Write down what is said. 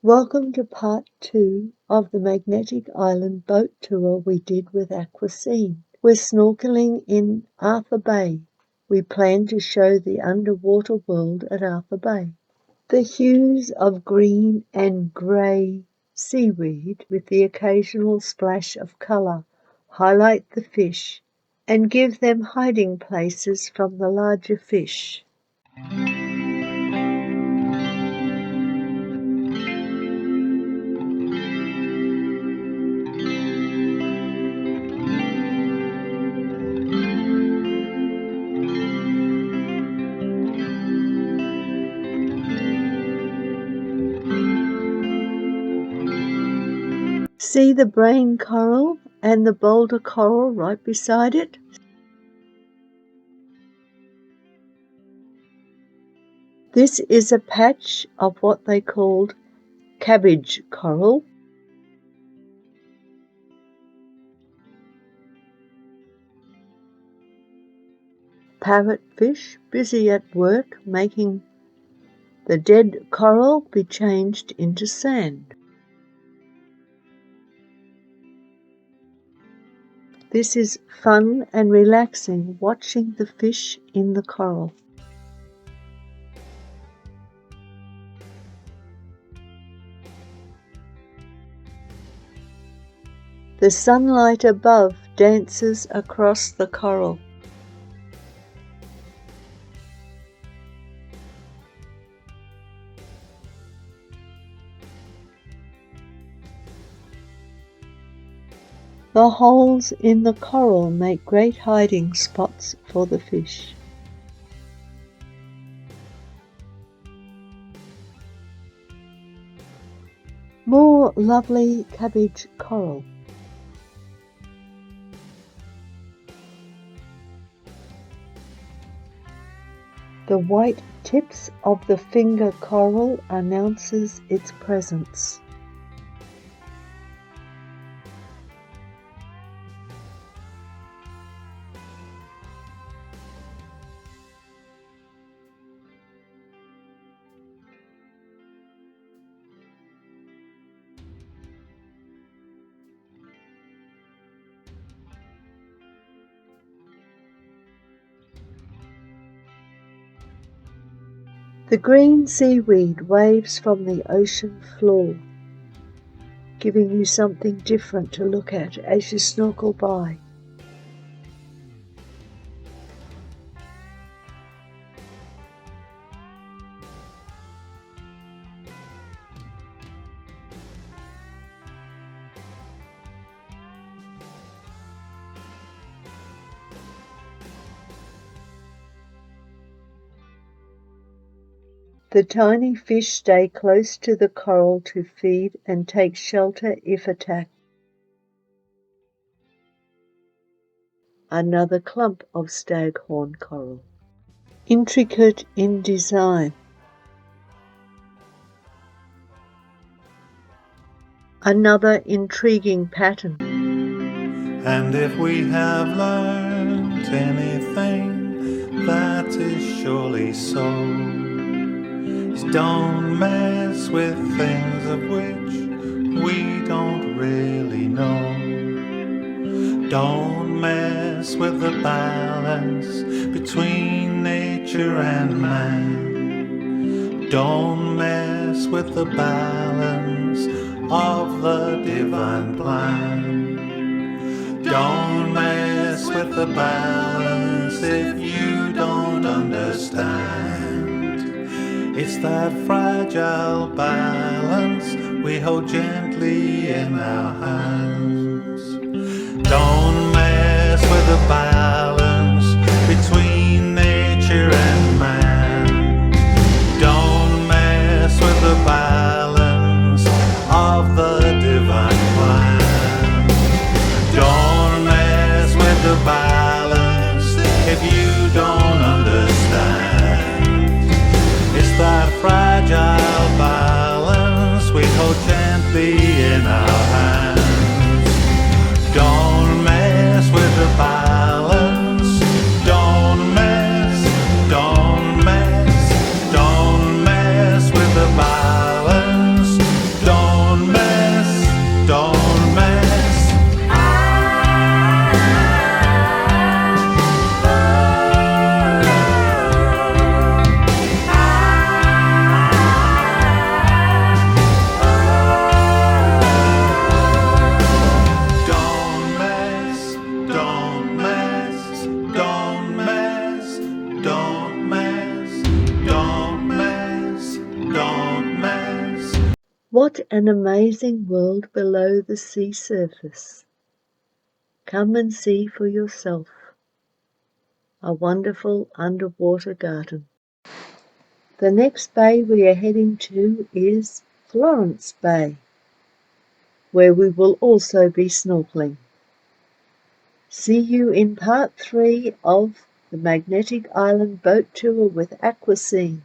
Welcome to part 2 of the Magnetic Island boat tour we did with Aquascene. We're snorkelling in Arthur Bay. We plan to show the underwater world at Arthur Bay. The hues of green and grey seaweed with the occasional splash of colour highlight the fish and give them hiding places from the larger fish. See the brain coral and the boulder coral right beside it? This is a patch of what they called cabbage coral. Parrotfish busy at work making the dead coral be changed into sand. This is fun and relaxing watching the fish in the coral. The sunlight above dances across the coral. The holes in the coral make great hiding spots for the fish. More lovely cabbage coral. The white tips of the finger coral announces its presence. The green seaweed waves from the ocean floor, giving you something different to look at as you snorkel by. The tiny fish stay close to the coral to feed and take shelter if attacked. Another clump of staghorn coral, intricate in design. Another intriguing pattern. And if we have learned anything, that is surely so. Don't mess with things of which we don't really know. Don't mess with the balance between nature and man. Don't mess with the balance of the divine plan. Don't mess with the balance if you don't understand. It's that fragile balance we hold gently in our hands. Don't mess with the balance between nature and man. Don't mess with the balance of the divine plan. Don't mess with the balance if you don't understand. That fragile balance we hold gently in our hands. Don't mess with the balance. Don't mess with the balance. What an amazing world below the sea surface. Come and see for yourself. A wonderful underwater garden. The next bay we are heading to is Florence Bay, where we will also be snorkeling. See you in part 3 of the Magnetic Island boat tour with Aquascene.